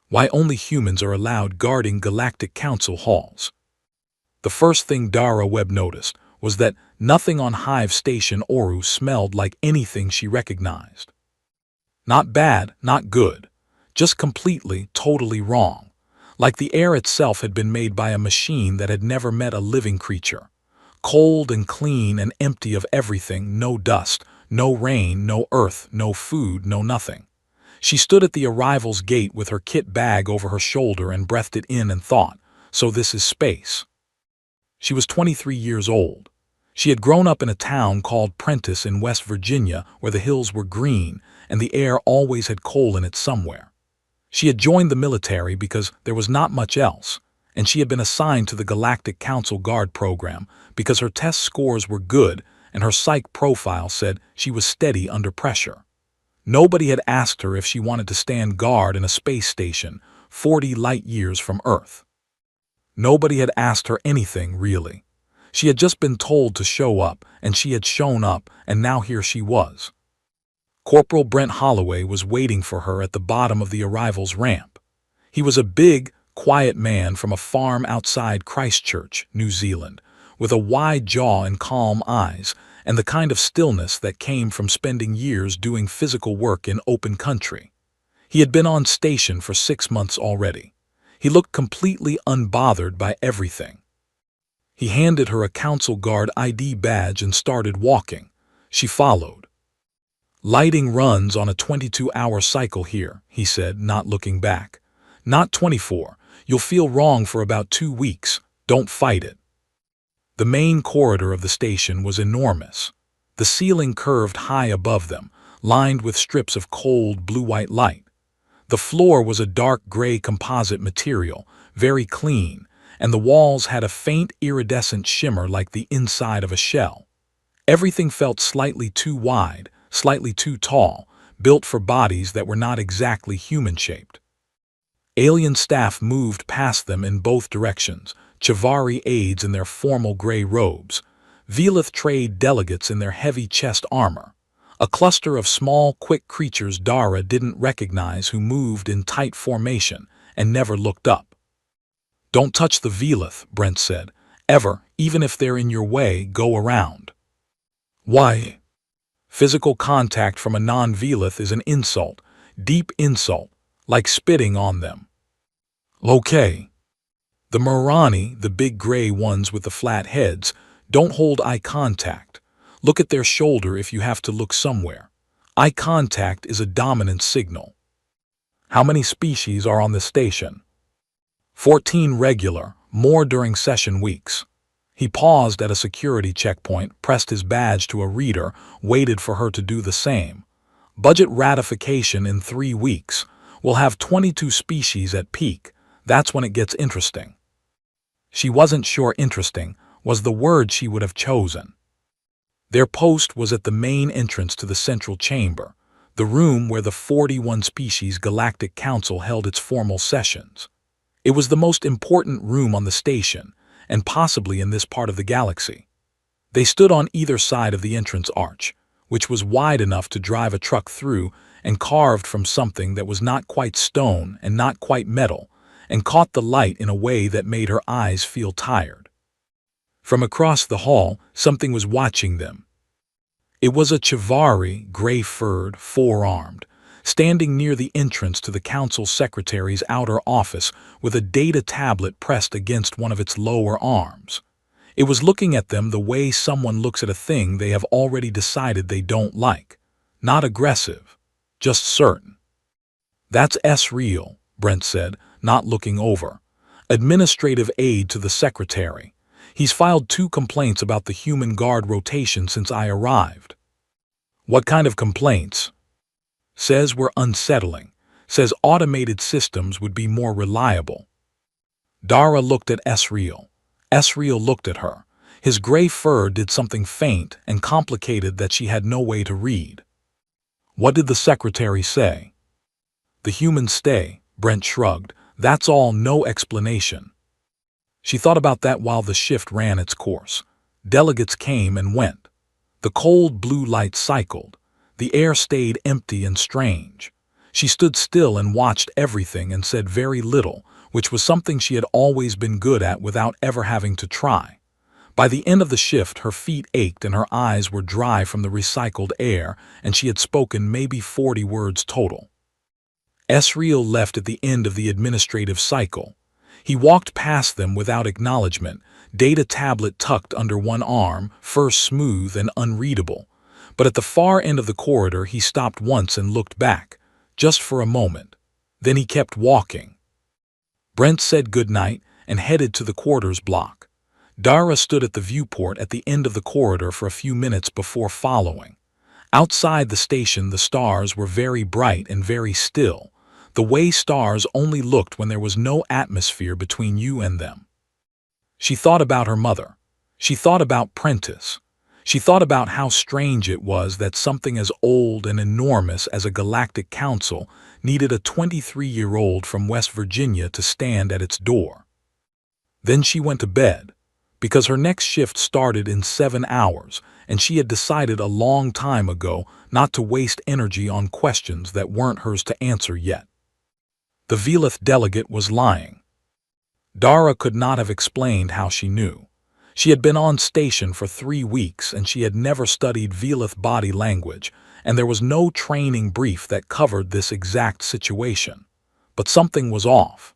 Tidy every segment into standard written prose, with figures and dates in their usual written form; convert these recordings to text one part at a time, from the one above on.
Why only humans are allowed guarding Galactic Council halls. The first thing Dara Webb noticed was that nothing on Hive Station Oru smelled like anything she recognized. Not bad, not good, just completely, totally wrong. Like the air itself had been made by a machine that had never met a living creature. Cold and clean and empty of everything, no dust, no rain, no earth, no food, no nothing. She stood at the arrival's gate with her kit bag over her shoulder and breathed it in and thought, so this is space. She was 23 years old. She had grown up in a town called Prentice in West Virginia where the hills were green and the air always had coal in it somewhere. She had joined the military because there was not much else, and she had been assigned to the Galactic Council Guard program because her test scores were good and her psych profile said she was steady under pressure. Nobody had asked her if she wanted to stand guard in a space station 40 light years from Earth. Nobody had asked her anything, really. She had just been told to show up, and she had shown up, and now here she was. Corporal Brent Holloway was waiting for her at the bottom of the arrival's ramp. He was a big, quiet man from a farm outside Christchurch, New Zealand, with a wide jaw and calm eyes, and the kind of stillness that came from spending years doing physical work in open country. He had been on station for 6 months already. He looked completely unbothered by everything. He handed her a council guard ID badge and started walking. She followed. Lighting runs on a 22-hour cycle here, he said, not looking back. Not 24. You'll feel wrong for about 2 weeks. Don't fight it. The main corridor of the station was enormous. The ceiling curved high above them, lined with strips of cold blue-white light. The floor was a dark gray composite material, very clean, and the walls had a faint iridescent shimmer like the inside of a shell. Everything felt slightly too wide, slightly too tall, built for bodies that were not exactly human-shaped. Alien staff moved past them in both directions, Chivari aides in their formal gray robes, Velith trade delegates in their heavy chest armor, a cluster of small, quick creatures Dara didn't recognize who moved in tight formation and never looked up. Don't touch the Velith, Brent said. Ever, even if they're in your way, go around. Why? Physical contact from a non-Velith is an insult, deep insult, like spitting on them. Okay. The Morani, the big gray ones with the flat heads, don't hold eye contact. Look at their shoulder if you have to look somewhere. Eye contact is a dominant signal. How many species are on the station? 14 regular, more during session weeks. He paused at a security checkpoint, pressed his badge to a reader, waited for her to do the same. Budget ratification in 3 weeks. We'll have 22 species at peak. That's when it gets interesting. She wasn't sure interesting was the word she would have chosen. Their post was at the main entrance to the central chamber, the room where the 41 species Galactic Council held its formal sessions. It was the most important room on the station, and possibly in this part of the galaxy. They stood on either side of the entrance arch, which was wide enough to drive a truck through and carved from something that was not quite stone and not quite metal, and caught the light in a way that made her eyes feel tired. From across the hall, something was watching them. It was a Chivari, gray-furred, four-armed, standing near the entrance to the council secretary's outer office with a data tablet pressed against one of its lower arms. It was looking at them the way someone looks at a thing they have already decided they don't like. Not aggressive, just certain. That's S-Real, Brent said, not looking over. Administrative aide to the secretary. He's filed 2 complaints about the human guard rotation since I arrived. What kind of complaints? Says we're unsettling. Says automated systems would be more reliable. Dara looked at S-Real. S-Real looked at her. His gray fur did something faint and complicated that she had no way to read. What did the secretary say? The humans stay, Brent shrugged. That's all, no explanation. She thought about that while the shift ran its course. Delegates came and went. The cold blue light cycled. The air stayed empty and strange. She stood still and watched everything and said very little, which was something she had always been good at without ever having to try. By the end of the shift, her feet ached and her eyes were dry from the recycled air, and she had spoken maybe 40 words total. Esriel left at the end of the administrative cycle. He walked past them without acknowledgement, data tablet tucked under one arm, first smooth and unreadable. But at the far end of the corridor he stopped once and looked back, just for a moment. Then he kept walking. Brent said goodnight and headed to the quarters block. Dara stood at the viewport at the end of the corridor for a few minutes before following. Outside the station the stars were very bright and very still, the way stars only looked when there was no atmosphere between you and them. She thought about her mother. She thought about Prentice. She thought about how strange it was that something as old and enormous as a galactic council needed a 23-year-old from West Virginia to stand at its door. Then she went to bed, because her next shift started in 7 hours, and she had decided a long time ago not to waste energy on questions that weren't hers to answer yet. The Velith delegate was lying. Dara could not have explained how she knew. She had been on station for 3 weeks and she had never studied Velith body language, and there was no training brief that covered this exact situation. But something was off.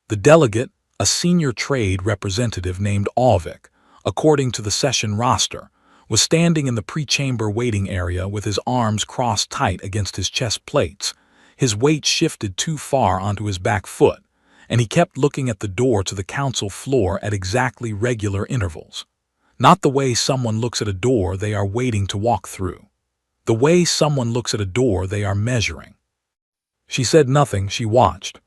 The delegate, a senior trade representative named Audiobook, according to the session roster, was standing in the pre-chamber waiting area with his arms crossed tight against his chest plates. His weight shifted too far onto his back foot, and he kept looking at the door to the council floor at exactly regular intervals. Not the way someone looks at a door they are waiting to walk through. The way someone looks at a door they are measuring. She said nothing, she watched.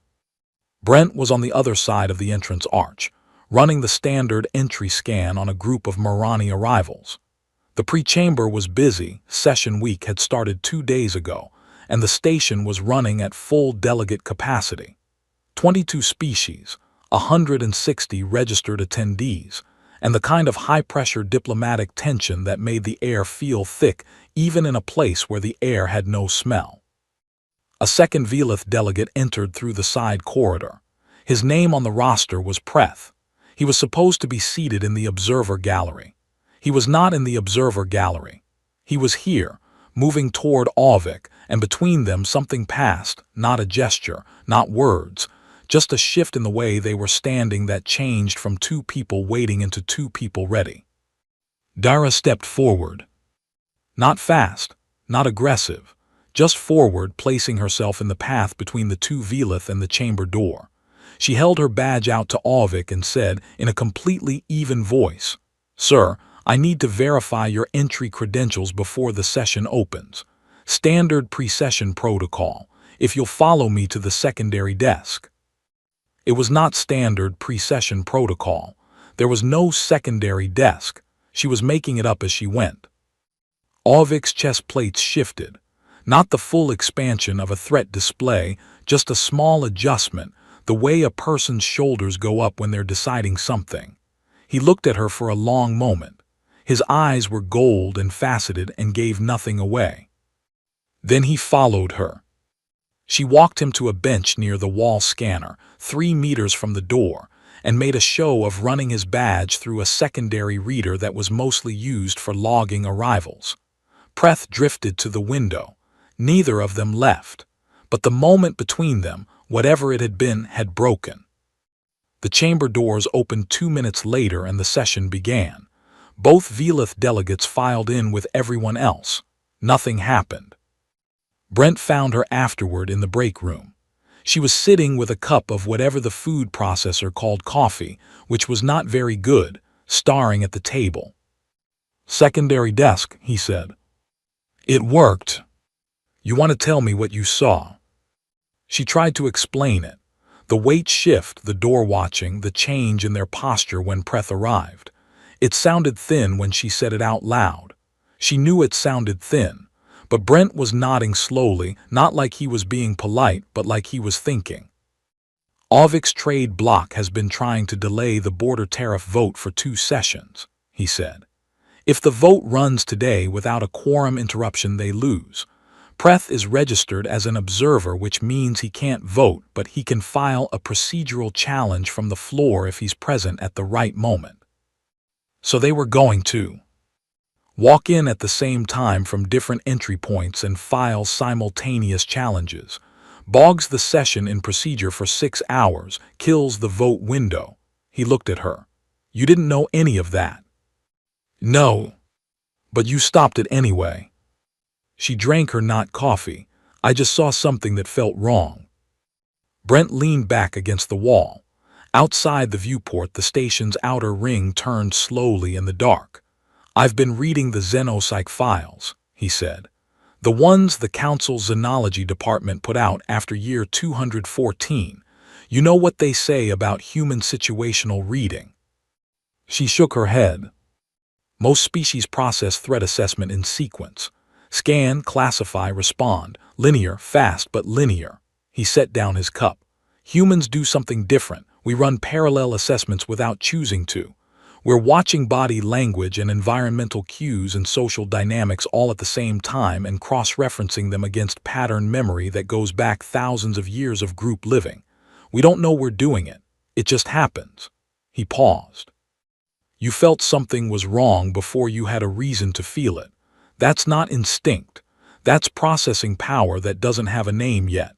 Brent was on the other side of the entrance arch, running the standard entry scan on a group of Marani arrivals. The pre-chamber was busy, session week had started 2 days ago, and the station was running at full delegate capacity. 22 species, 160 registered attendees, and the kind of high-pressure diplomatic tension that made the air feel thick even in a place where the air had no smell. A second Velith delegate entered through the side corridor. His name on the roster was Preth. He was supposed to be seated in the observer gallery. He was not in the observer gallery. He was here, moving toward Audiobook, and between them something passed, not a gesture, not words, just a shift in the way they were standing that changed from 2 people waiting into 2 people ready. Dara stepped forward. Not fast, not aggressive, just forward, placing herself in the path between the 2 Velith and the chamber door. She held her badge out to Audiobook and said in a completely even voice, "Sir, I need to verify your entry credentials before the session opens. Standard pre-session protocol, if you'll follow me to the secondary desk." It was not standard pre-session protocol. There was no secondary desk. She was making it up as she went. Audiobook's chest plates shifted. Not the full expansion of a threat display, just a small adjustment, the way a person's shoulders go up when they're deciding something. He looked at her for a long moment. His eyes were gold and faceted and gave nothing away. Then he followed her. She walked him to a bench near the wall scanner, 3 meters from the door, and made a show of running his badge through a secondary reader that was mostly used for logging arrivals. Preth drifted to the window. Neither of them left, but the moment between them, whatever it had been, had broken. The chamber doors opened 2 minutes later and the session began. Both Velith delegates filed in with everyone else. Nothing happened. Brent found her afterward in the break room. She was sitting with a cup of whatever the food processor called coffee, which was not very good, staring at the table. "Secondary desk," he said. "It worked. You want to tell me what you saw?" She tried to explain it. The weight shift, the door watching, the change in their posture when Preth arrived. It sounded thin when she said it out loud. She knew it sounded thin, but Brent was nodding slowly, not like he was being polite, but like he was thinking. "Audiobook's trade bloc has been trying to delay the border tariff vote for 2 sessions, he said. "If the vote runs today without a quorum interruption, they lose. Preth is registered as an observer, which means he can't vote, but he can file a procedural challenge from the floor if he's present at the right moment. So they were going to walk in at the same time from different entry points and file simultaneous challenges, bogs the session in procedure for 6 hours, kills the vote window. He looked at her. You didn't know any of that. No. But you stopped it anyway. She drank her not coffee. I just saw something that felt wrong. Brent leaned back against the wall. Outside the viewport, the station's outer ring turned slowly in the dark. I've been reading the xenopsych files, he said. The ones the Council's Xenology Department put out after year 214. You know what they say about human situational reading? She shook her head. Most species process threat assessment in sequence. Scan, classify, respond. Linear, fast but linear. He set down his cup. Humans do something different. We run parallel assessments without choosing to. We're watching body language and environmental cues and social dynamics all at the same time and cross-referencing them against pattern memory that goes back thousands of years of group living. We don't know we're doing it. It just happens. He paused. You felt something was wrong before you had a reason to feel it. That's not instinct. That's processing power that doesn't have a name yet.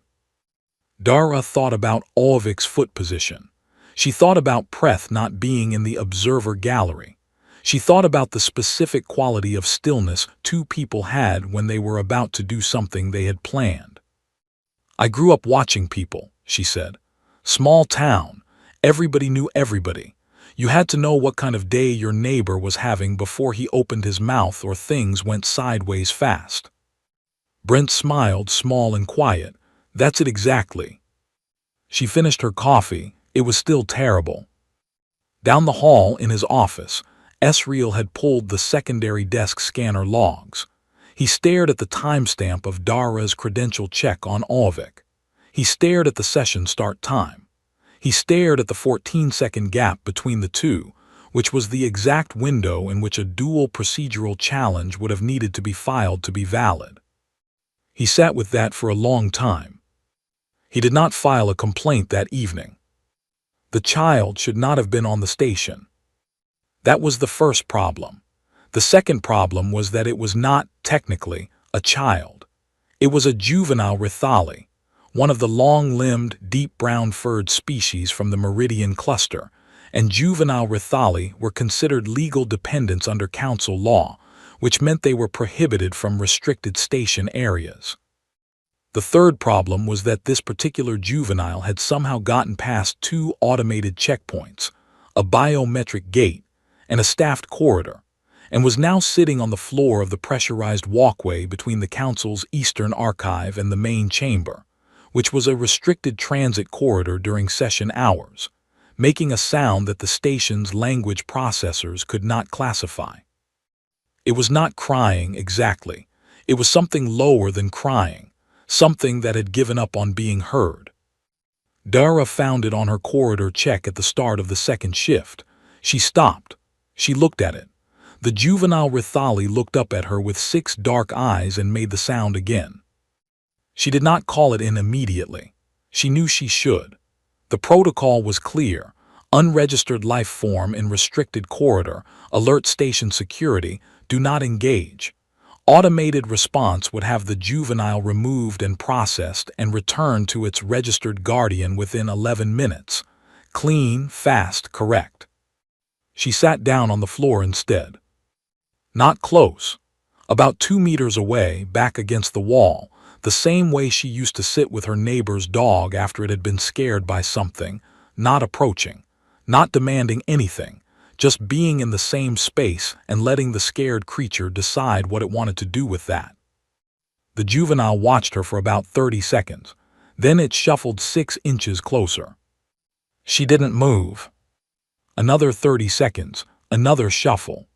Dara thought about Audiobook's foot position. She thought about Preth not being in the observer gallery. She thought about the specific quality of stillness two people had when they were about to do something they had planned. I grew up watching people, she said. Small town. Everybody knew everybody. You had to know what kind of day your neighbor was having before he opened his mouth or things went sideways fast. Brent smiled, small and quiet. That's it exactly. She finished her coffee. It was still terrible. Down the hall in his office, Esriel had pulled the secondary desk scanner logs. He stared at the timestamp of Dara's credential check on Audiobook. He stared at the session start time. He stared at the 14-second gap between the two, which was the exact window in which a dual procedural challenge would have needed to be filed to be valid. He sat with that for a long time. He did not file a complaint that evening. The child should not have been on the station. That was the first problem. The second problem was that it was not, technically, a child. It was a juvenile Rithali, one of the long-limbed, deep brown-furred species from the Meridian cluster, and juvenile Rithali were considered legal dependents under council law, which meant they were prohibited from restricted station areas. The third problem was that this particular juvenile had somehow gotten past 2 automated checkpoints, a biometric gate, and a staffed corridor, and was now sitting on the floor of the pressurized walkway between the council's eastern archive and the main chamber, which was a restricted transit corridor during session hours, making a sound that the station's language processors could not classify. It was not crying exactly. It was something lower than crying. Something that had given up on being heard. Dara found it on her corridor check at the start of the second shift. She stopped. She looked at it. The juvenile Rithali looked up at her with 6 dark eyes and made the sound again. She did not call it in immediately. She knew she should. The protocol was clear. Unregistered life form in restricted corridor, alert station security, do not engage. Automated response would have the juvenile removed and processed and returned to its registered guardian within 11 minutes. Clean, fast, correct. She sat down on the floor instead. Not close. About 2 meters away, back against the wall, the same way she used to sit with her neighbor's dog after it had been scared by something, not approaching, not demanding anything. Just being in the same space and letting the scared creature decide what it wanted to do with that. The juvenile watched her for about 30 seconds. Then it shuffled 6 inches closer. She didn't move. Another 30 seconds, another shuffle.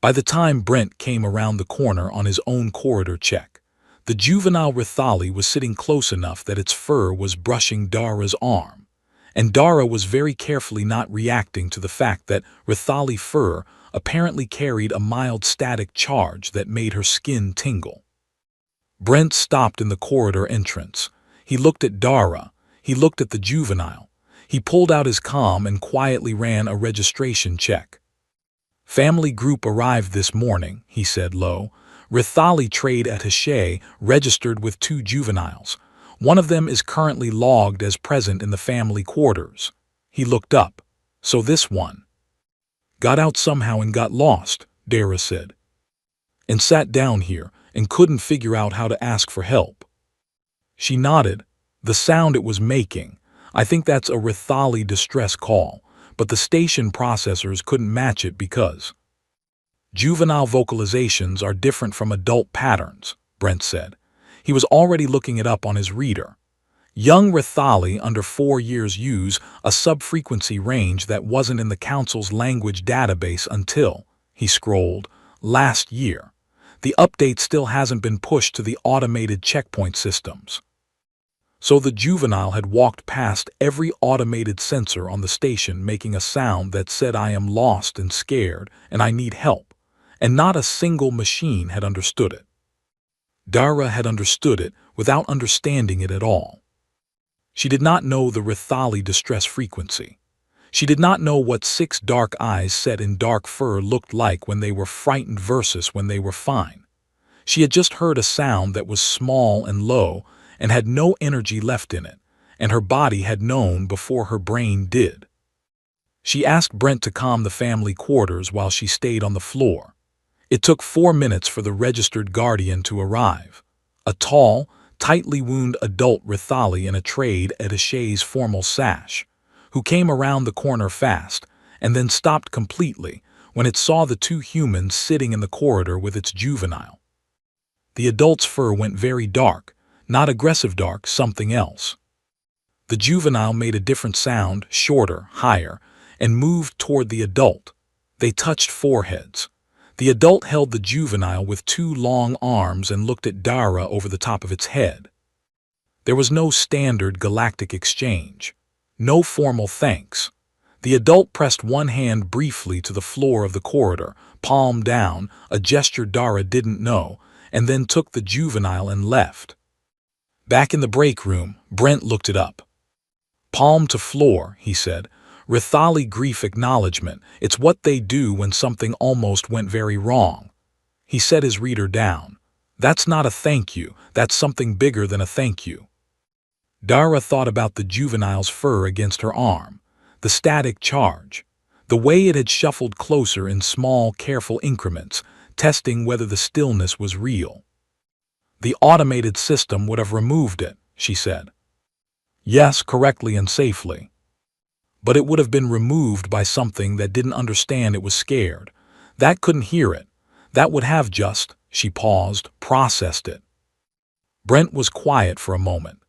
By the time Brent came around the corner on his own corridor check, the juvenile Rithali was sitting close enough that its fur was brushing Dara's arm. And Dara was very carefully not reacting to the fact that Rithali fur apparently carried a mild static charge that made her skin tingle. Brent stopped in the corridor entrance. He looked at Dara. He looked at the juvenile. He pulled out his comm and quietly ran a registration check. "Family group arrived this morning," he said low. "Rithali trade at HFY registered with 2 juveniles. One of them is currently logged as present in the family quarters." He looked up. "So this one got out somehow and got lost," Dara said, "and sat down here and couldn't figure out how to ask for help." She nodded. "The sound it was making, I think that's a Rithali distress call, but the station processors couldn't match it because juvenile vocalizations are different from adult patterns," Brent said. He was already looking it up on his reader. "Young Rithali under 4 years use a sub-frequency range that wasn't in the Council's language database until," he scrolled, "last year. The update still hasn't been pushed to the automated checkpoint systems." So the juvenile had walked past every automated sensor on the station, making a sound that said, "I am lost and scared and I need help," and not a single machine had understood it. Dara had understood it without understanding it at all. She did not know the Rithali distress frequency. She did not know what 6 dark eyes set in dark fur looked like when they were frightened versus when they were fine. She had just heard a sound that was small and low and had no energy left in it, and her body had known before her brain did. She asked Brent to calm the family quarters while she stayed on the floor. It took 4 minutes for the registered guardian to arrive. A tall, tightly wound adult Rithali in a trade attache's formal sash, who came around the corner fast and then stopped completely when it saw the 2 humans sitting in the corridor with its juvenile. The adult's fur went very dark, not aggressive dark, something else. The juvenile made a different sound, shorter, higher, and moved toward the adult. They touched foreheads. The adult held the juvenile with 2 long arms and looked at Dara over the top of its head. There was no standard galactic exchange. No formal thanks. The adult pressed one hand briefly to the floor of the corridor, palm down, a gesture Dara didn't know, and then took the juvenile and left. Back in the break room, Brent looked it up. "Palm to floor," he said. "Rithali grief acknowledgement. It's what they do when something almost went very wrong." He set his reader down. "That's not a thank you. That's something bigger than a thank you." Dara thought about the juvenile's fur against her arm, the static charge, the way it had shuffled closer in small, careful increments, testing whether the stillness was real. "The automated system would have removed it," she said. "Yes, correctly and safely. But it would have been removed by something that didn't understand it was scared. That couldn't hear it. That would have just," she paused, "processed it." Brent was quiet for a moment.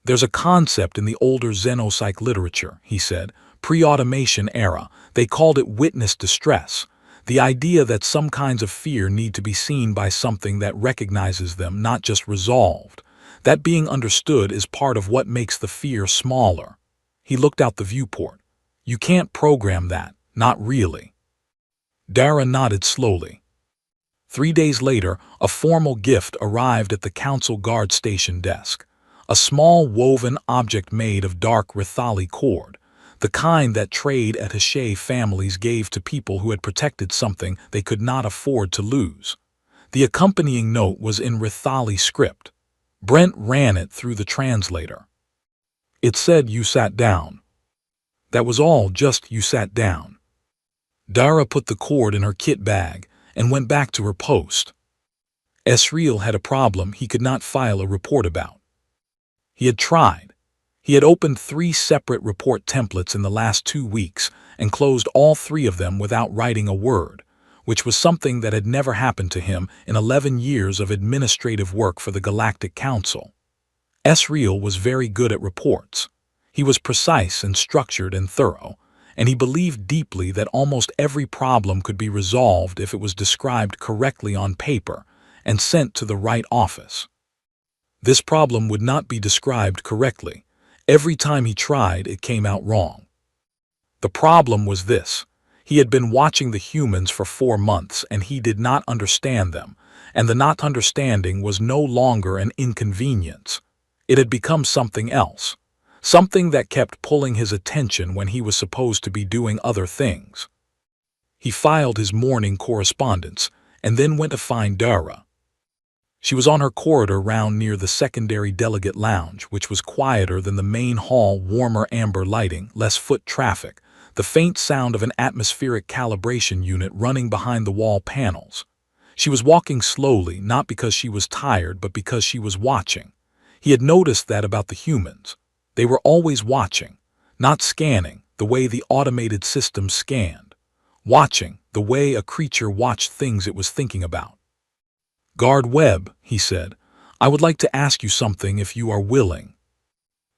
"There's a concept in the older xenopsych literature," he said, "pre-automation era. They called it witness distress. The idea that some kinds of fear need to be seen by something that recognizes them, not just resolved. That being understood is part of what makes the fear smaller." He looked out the viewport. "You can't program that, not really." Dara nodded slowly. 3 days later, a formal gift arrived at the council guard station desk. A small woven object made of dark Rithali cord, the kind that trade attaché families gave to people who had protected something they could not afford to lose. The accompanying note was in Rithali script. Brent ran it through the translator. It said, "You sat down." That was all, just "you sat down." Dara put the cord in her kit bag and went back to her post. Esriel had a problem he could not file a report about. He had tried. He had opened 3 separate report templates in the last 2 weeks and closed all 3 of them without writing a word, which was something that had never happened to him in 11 years of administrative work for the Galactic Council. Esriel was very good at reports. He was precise and structured and thorough, and he believed deeply that almost every problem could be resolved if it was described correctly on paper and sent to the right office. This problem would not be described correctly. Every time he tried, it came out wrong. The problem was this. He had been watching the humans for 4 months and he did not understand them, and the not understanding was no longer an inconvenience. It had become something else, something that kept pulling his attention when he was supposed to be doing other things. He filed his morning correspondence and then went to find Dara. She was on her corridor round near the secondary delegate lounge, which was quieter than the main hall, warmer amber lighting, less foot traffic, the faint sound of an atmospheric calibration unit running behind the wall panels. She was walking slowly, not because she was tired, but because she was watching. He had noticed that about the humans. They were always watching, not scanning the way the automated system scanned. Watching the way a creature watched things it was thinking about. "Guard Webb," he said, "I would like to ask you something if you are willing."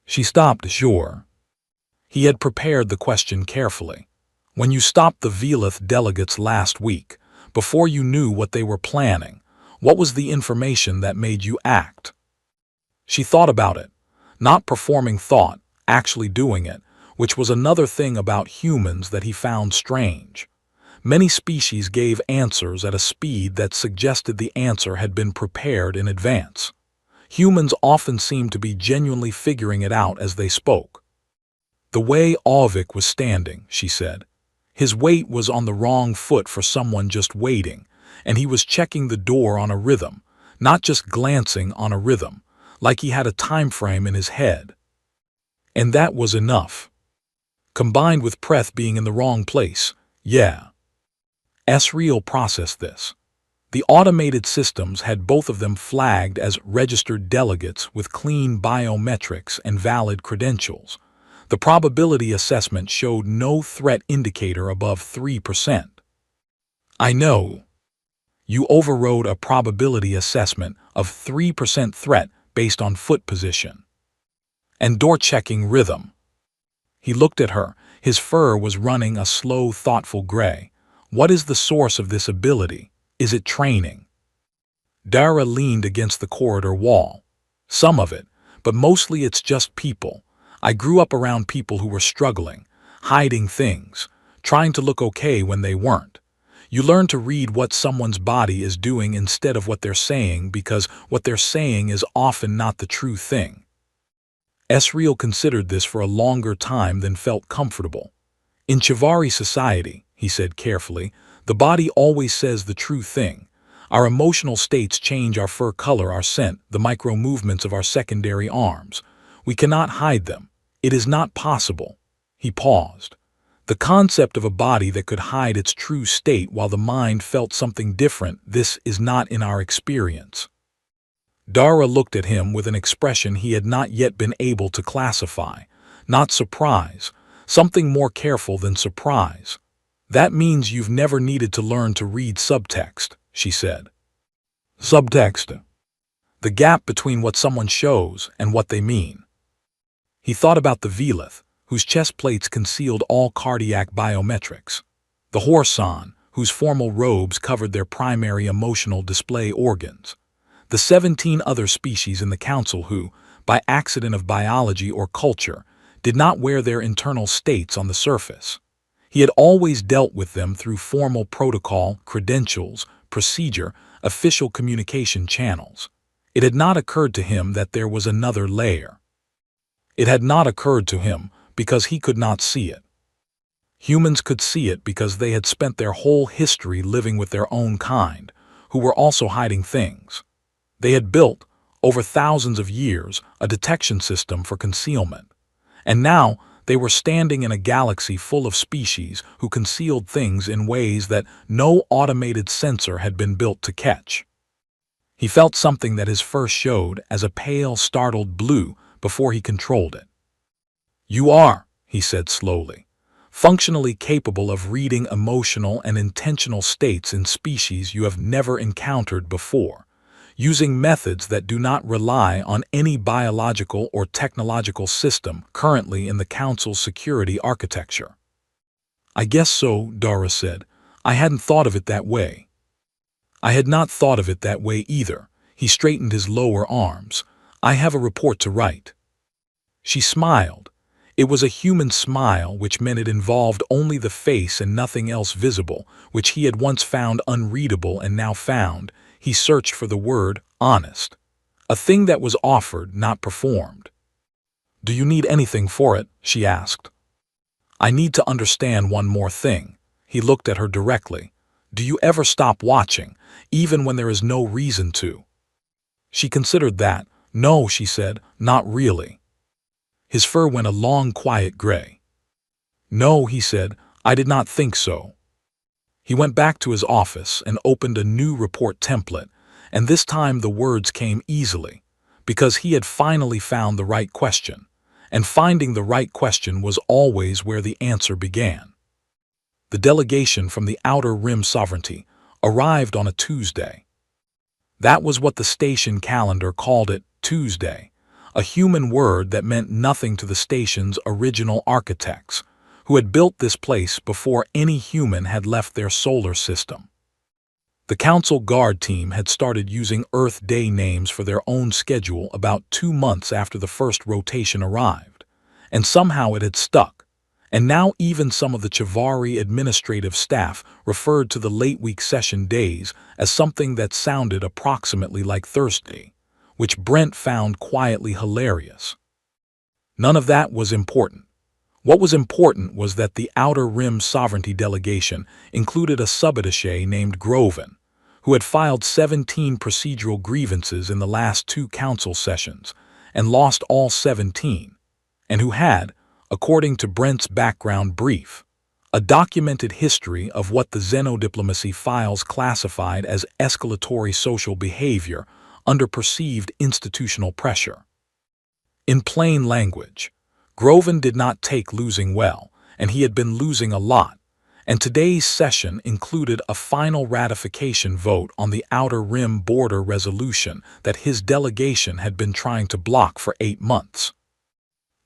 She stopped, sure. He had prepared the question carefully. "When you stopped the Velith delegates last week, before you knew what they were planning, what was the information that made you act?" She thought about it, not performing thought, actually doing it, which was another thing about humans that he found strange. Many species gave answers at a speed that suggested the answer had been prepared in advance. Humans often seemed to be genuinely figuring it out as they spoke. "The way Audiobook was standing," she said. "His weight was on the wrong foot for someone just waiting, and he was checking the door on a rhythm, not just glancing on a rhythm, like he had a time frame in his head. And that was enough. Combined with Preth being in the wrong place, yeah. Esriel processed this. The automated systems had both of them flagged as registered delegates with clean biometrics and valid credentials. The probability assessment showed no threat indicator above 3%. "I know. You overrode a probability assessment of 3% threat based on foot position. And door-checking rhythm." He looked at her. His fur was running a slow, thoughtful gray. "What is the source of this ability? Is it training?" Dara leaned against the corridor wall. "Some of it, but mostly it's just people. I grew up around people who were struggling, hiding things, trying to look okay when they weren't. You learn to read what someone's body is doing instead of what they're saying, because what they're saying is often not the true thing." Esriel considered this for a longer time than felt comfortable. "In Chivari society," he said carefully, "the body always says the true thing. Our emotional states change our fur color, our scent, the micro-movements of our secondary arms. We cannot hide them. It is not possible." He paused. "The concept of a body that could hide its true state while the mind felt something different, this is not in our experience." Dara looked at him with an expression he had not yet been able to classify. Not surprise, something more careful than surprise. "That means you've never needed to learn to read subtext," she said. "Subtext?" "The gap between what someone shows and what they mean." He thought about the Velith, whose chest plates concealed all cardiac biometrics. The Horsan, whose formal robes covered their primary emotional display organs. The 17 other species in the Council who, by accident of biology or culture, did not wear their internal states on the surface. He had always dealt with them through formal protocol, credentials, procedure, official communication channels. It had not occurred to him that there was another layer. It had not occurred to him because he could not see it. Humans could see it because they had spent their whole history living with their own kind, who were also hiding things. They had built, over thousands of years, a detection system for concealment. And now they were standing in a galaxy full of species who concealed things in ways that no automated sensor had been built to catch. He felt something that his fur showed as a pale, startled blue before he controlled it. "You are," he said slowly, "functionally capable of reading emotional and intentional states in species you have never encountered before, using methods that do not rely on any biological or technological system currently in the Council's security architecture." "I guess so," Dara said. "I hadn't thought of it that way." "I had not thought of it that way either." He straightened his lower arms. "I have a report to write." She smiled. It was a human smile, which meant it involved only the face and nothing else visible, which he had once found unreadable and now found, He searched for the word honest, a thing that was offered, not performed. "Do you need anything for it?" she asked. "I need to understand one more thing." He looked at her directly. "Do you ever stop watching, even when there is no reason to?" She considered that. "No," she said, "not really." His fur went a long, quiet gray. "No," he said, "I did not think so." He went back to his office and opened a new report template, and this time the words came easily, because he had finally found the right question, and finding the right question was always where the answer began. The delegation from the Outer Rim Sovereignty arrived on a Tuesday. That was what the station calendar called it, Tuesday, a human word that meant nothing to the station's original architects, who had built this place before any human had left their solar system. The Council Guard team had started using Earth Day names for their own schedule about 2 months after the first rotation arrived, and somehow it had stuck, and now even some of the Chivari administrative staff referred to the late-week session days as something that sounded approximately like Thursday, which Brent found quietly hilarious. None of that was important. What was important was that the Outer Rim Sovereignty delegation included a subattaché named Groven, who had filed 17 procedural grievances in the last 2 council sessions and lost all 17, and who had, according to Brent's background brief, a documented history of what the xenodiplomacy files classified as escalatory social behavior under perceived institutional pressure. In plain language, Groven did not take losing well, and he had been losing a lot, and today's session included a final ratification vote on the Outer Rim border resolution that his delegation had been trying to block for 8 months.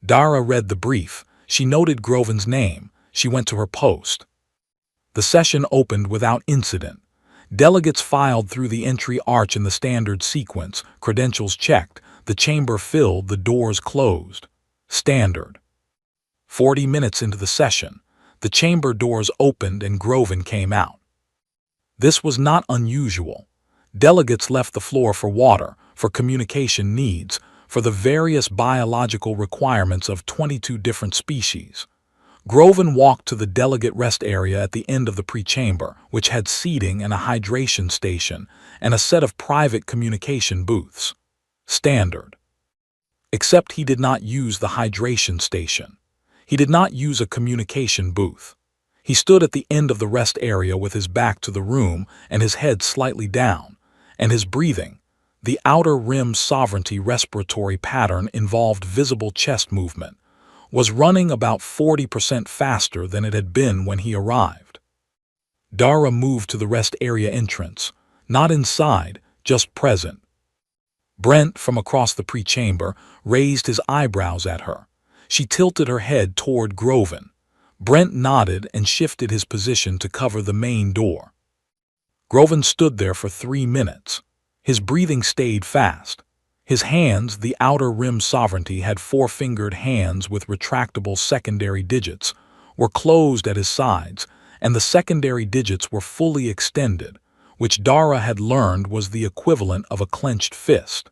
Dara read the brief. She noted Groven's name. She went to her post. The session opened without incident. Delegates filed through the entry arch in the standard sequence, credentials checked, the chamber filled, the doors closed. Standard. 40 minutes into the session, the chamber doors opened and Groven came out. This was not unusual. Delegates left the floor for water, for communication needs, for the various biological requirements of 22 different species. Groven walked to the delegate rest area at the end of the pre-chamber, which had seating and a hydration station and a set of private communication booths. Standard. Except he did not use the hydration station. He did not use a communication booth. He stood at the end of the rest area with his back to the room and his head slightly down, and his breathing, the Outer Rim Sovereignty respiratory pattern involved visible chest movement, was running about 40% faster than it had been when he arrived. Dara moved to the rest area entrance, not inside, just present. Brent, from across the pre-chamber, raised his eyebrows at her. She tilted her head toward Groven. Brent nodded and shifted his position to cover the main door. Groven stood there for 3 minutes. His breathing stayed fast. His hands, the Outer Rim Sovereignty had 4-fingered hands with retractable secondary digits, were closed at his sides, and the secondary digits were fully extended, which Dara had learned was the equivalent of a clenched fist.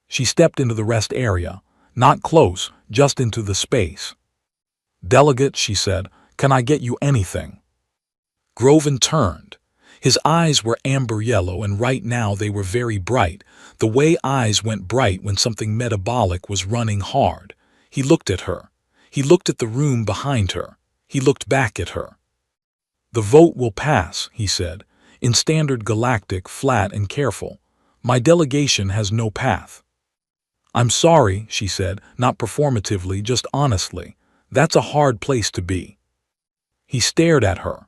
She stepped into the rest area, not close, just into the space. "Delegate," she said, "can I get you anything?" Groven turned. His eyes were amber yellow, and right now they were very bright, the way eyes went bright when something metabolic was running hard. He looked at her. He looked at the room behind her. He looked back at her. "The vote will pass," he said, in standard Galactic, flat and careful. "My delegation has no path." "I'm sorry," she said, not performatively, just honestly. "That's a hard place to be." He stared at her.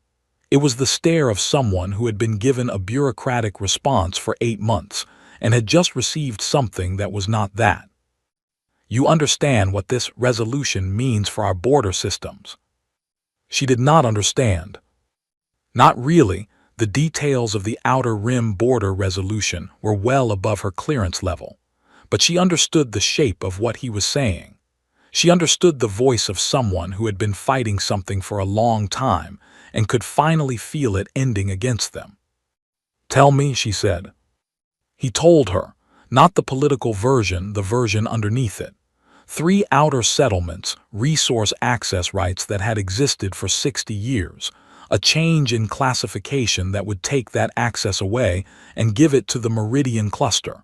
It was the stare of someone who had been given a bureaucratic response for 8 months and had just received something that was not that. "You understand what this resolution means for our border systems?" She did not understand. Not really. The details of the Outer Rim border resolution were well above her clearance level, but she understood the shape of what he was saying. She understood the voice of someone who had been fighting something for a long time and could finally feel it ending against them. "Tell me," she said. He told her, not the political version, the version underneath it. 3 outer settlements, resource access rights that had existed for 60 years, a change in classification that would take that access away and give it to the Meridian cluster.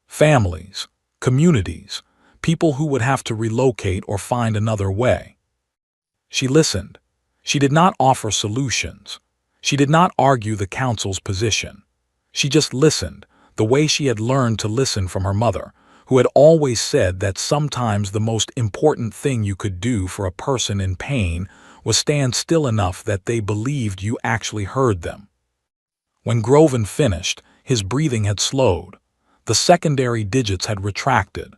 Families, communities, people who would have to relocate or find another way. She listened. She did not offer solutions. She did not argue the council's position. She just listened, the way she had learned to listen from her mother, who had always said that sometimes the most important thing you could do for a person in pain was stand still enough that they believed you actually heard them. When Groven finished, his breathing had slowed. The secondary digits had retracted.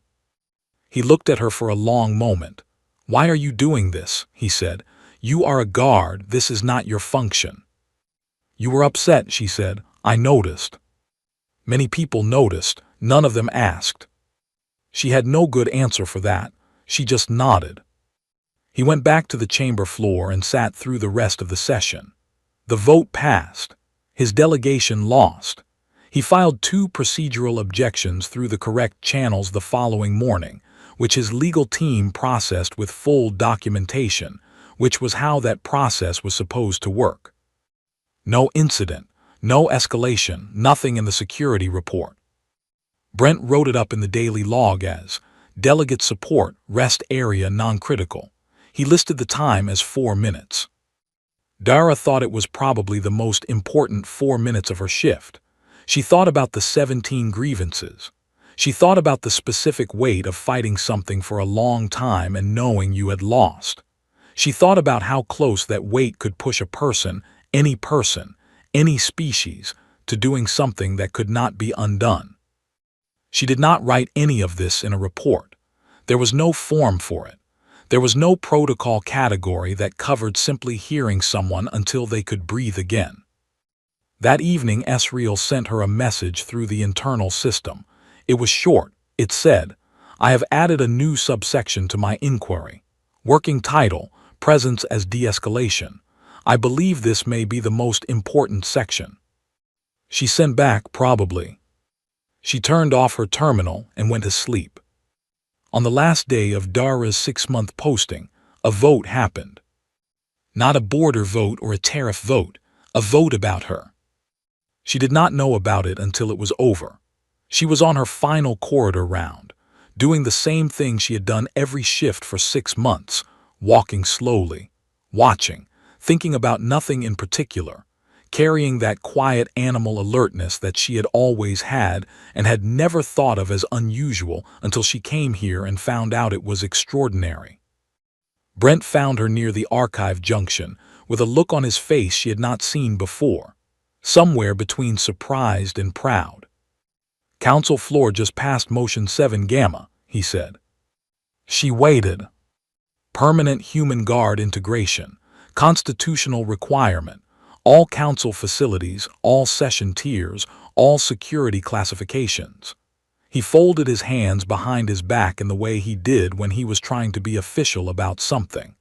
He looked at her for a long moment. "Why are you doing this?" he said. "You are a guard. This is not your function." "You were upset," she said. "I noticed." Many people noticed. None of them asked. She had no good answer for that. She just nodded. He went back to the chamber floor and sat through the rest of the session. The vote passed. His delegation lost. He filed 2 procedural objections through the correct channels the following morning, which his legal team processed with full documentation, which was how that process was supposed to work. No incident, no escalation, nothing in the security report. Brent wrote it up in the daily log as delegate support, rest area non-critical. He listed the time as 4 minutes. Dara thought it was probably the most important 4 minutes of her shift. She thought about the 17 grievances. She thought about the specific weight of fighting something for a long time and knowing you had lost. She thought about how close that weight could push a person, any species, to doing something that could not be undone. She did not write any of this in a report. There was no form for it. There was no protocol category that covered simply hearing someone until they could breathe again. That evening, Esriel sent her a message through the internal system. It was short. It said, "I have added a new subsection to my inquiry. Working title, Presence as De-escalation. I believe this may be the most important section." She sent back, "Probably." She turned off her terminal and went to sleep. On the last day of Dara's 6-month posting, a vote happened. Not a border vote or a tariff vote, a vote about her. She did not know about it until it was over. She was on her final corridor round, doing the same thing she had done every shift for 6 months, walking slowly, watching, thinking about nothing in particular, carrying that quiet animal alertness that she had always had and had never thought of as unusual until she came here and found out it was extraordinary. Brent found her near the archive junction, with a look on his face she had not seen before, somewhere between surprised and proud. "Council floor just passed Motion 7 Gamma," he said. She waited. Permanent human guard integration, constitutional requirement, all council facilities, all session tiers, all security classifications. He folded his hands behind his back in the way he did when he was trying to be official about something.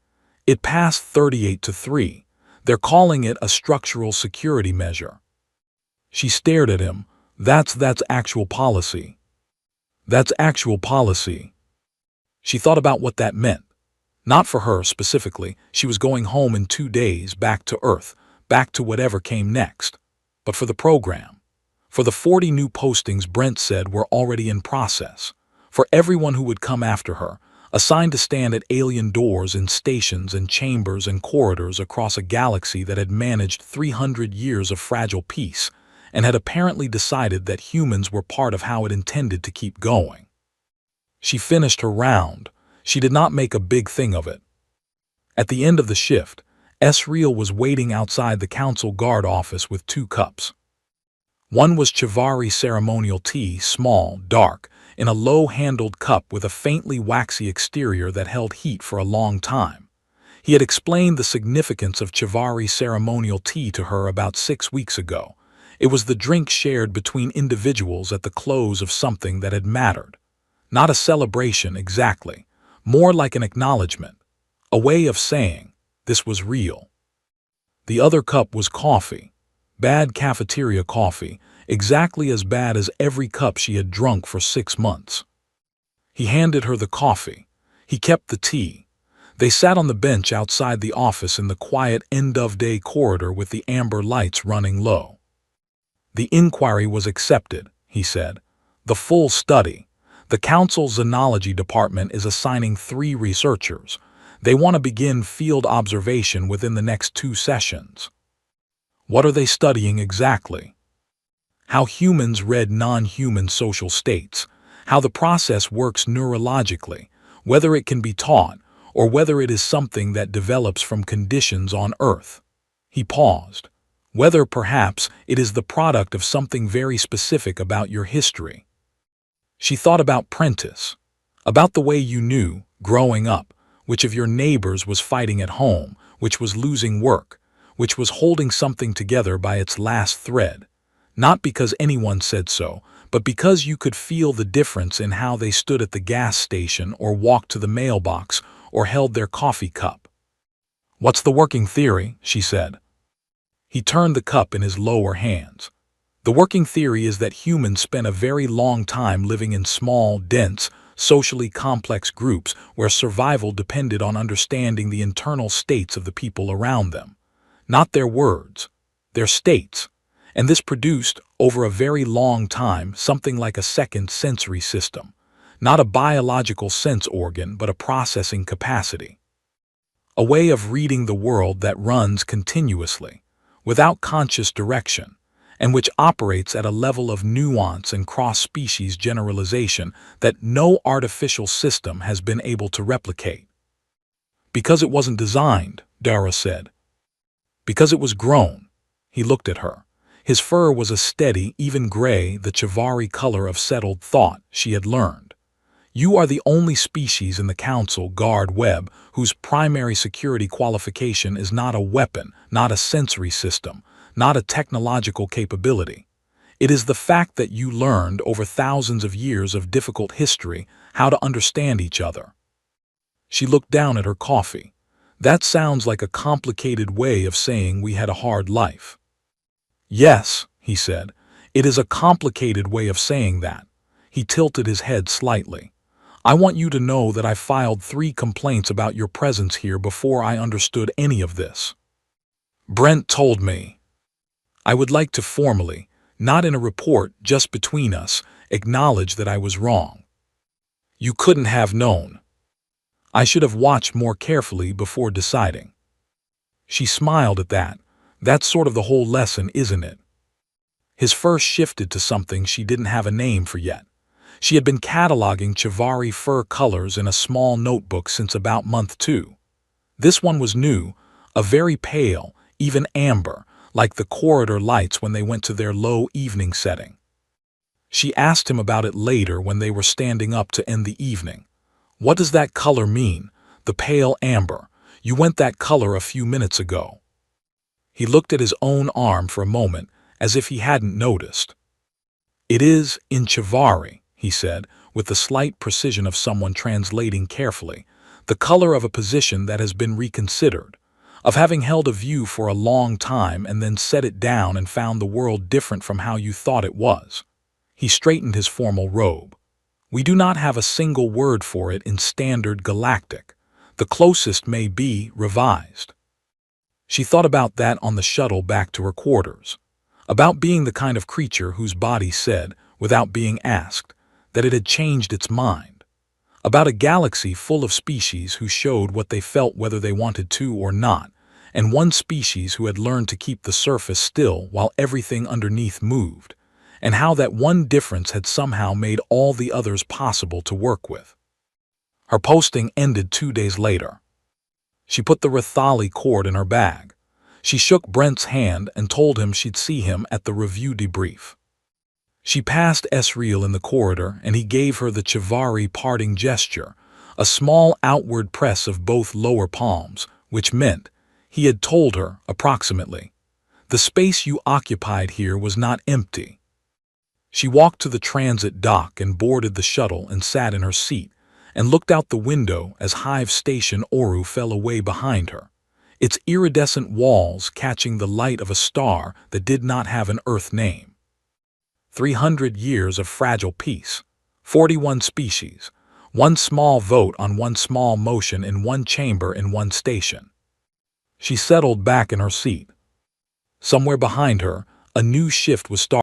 It passed 38-3. They're calling it a structural security measure. She stared at him. That's actual policy. That's actual policy. She thought about what that meant. Not for her specifically. She was going home in 2 days, back to Earth, back to whatever came next. But for the program. For the 40 new postings Brent said were already in process. For everyone who would come after her, assigned to stand at alien doors in stations and chambers and corridors across a galaxy that had managed 300 years of fragile peace and had apparently decided that humans were part of how it intended to keep going. She finished her round. She did not make a big thing of it. At the end of the shift, Esriel was waiting outside the council guard office with 2 cups. One was Chivari ceremonial tea, small, dark, in a low-handled cup with a faintly waxy exterior that held heat for a long time. He had explained the significance of Chivari ceremonial tea to her about 6 weeks ago. It was the drink shared between individuals at the close of something that had mattered. Not a celebration exactly, more like an acknowledgement, a way of saying, this was real. The other cup was coffee. Bad cafeteria coffee, exactly as bad as every cup she had drunk for 6 months. He handed her the coffee. He kept the tea. They sat on the bench outside the office in the quiet end-of-day corridor with the amber lights running low. The inquiry was accepted, he said. The full study. The council's zoology department is assigning 3 researchers. They want to begin field observation within the next 2 sessions. What are they studying exactly? How humans read non-human social states, how the process works neurologically, whether it can be taught, or whether it is something that develops from conditions on Earth. He paused. Whether perhaps it is the product of something very specific about your history. She thought about Prentice, about the way you knew, growing up, which of your neighbors was fighting at home, which was losing work, which was holding something together by its last thread, not because anyone said so, but because you could feel the difference in how they stood at the gas station or walked to the mailbox or held their coffee cup. What's the working theory? She said. He turned the cup in his lower hands. The working theory is that humans spent a very long time living in small, dense, socially complex groups where survival depended on understanding the internal states of the people around them. Not their words, their states. And this produced, over a very long time, something like a second sensory system. Not a biological sense organ, but a processing capacity. A way of reading the world that runs continuously, without conscious direction, and which operates at a level of nuance and cross-species generalization that no artificial system has been able to replicate. Because it wasn't designed, Dara said. Because it was grown. He looked at her. His fur was a steady, even gray, the chivalry color of settled thought she had learned. You are the only species in the Council Guard Web whose primary security qualification is not a weapon, not a sensory system, not a technological capability. It is the fact that you learned over thousands of years of difficult history how to understand each other. She looked down at her coffee. That sounds like a complicated way of saying we had a hard life. Yes, he said, it is a complicated way of saying that. He tilted his head slightly. I want you to know that I filed 3 complaints about your presence here before I understood any of this. Brent told me. I would like to formally, not in a report, just between us, acknowledge that I was wrong. You couldn't have known. I should have watched more carefully before deciding. She smiled at that. That's sort of the whole lesson, isn't it? His first shifted to something she didn't have a name for yet. She had been cataloging chivalry fur colors in a small notebook since about month 2. This one was new, a very pale, even amber, like the corridor lights when they went to their low evening setting. She asked him about it later when they were standing up to end the evening. What does that color mean? The pale amber. You went that color a few minutes ago. He looked at his own arm for a moment, as if he hadn't noticed. It is, in chivalry, he said, with the slight precision of someone translating carefully, the color of a position that has been reconsidered, of having held a view for a long time and then set it down and found the world different from how you thought it was. He straightened his formal robe. We do not have a single word for it in standard Galactic. The closest may be revised. She thought about that on the shuttle back to her quarters, about being the kind of creature whose body said, without being asked, that it had changed its mind, about a galaxy full of species who showed what they felt whether they wanted to or not, and one species who had learned to keep the surface still while everything underneath moved, and how that one difference had somehow made all the others possible to work with. Her posting ended 2 days later. She put the Rathali cord in her bag. She shook Brent's hand and told him she'd see him at the review debrief. She passed Esriel in the corridor and he gave her the Chivari parting gesture, a small outward press of both lower palms, which meant, he had told her, approximately, the space you occupied here was not empty. She walked to the transit dock and boarded the shuttle and sat in her seat, and looked out the window as Hive Station Oru fell away behind her. its iridescent walls catching the light of a star that did not have an Earth name. 300 years of fragile peace, 41 species, one small vote on one small motion in one chamber in one station. She settled back in her seat. Somewhere behind her, a new shift was starting.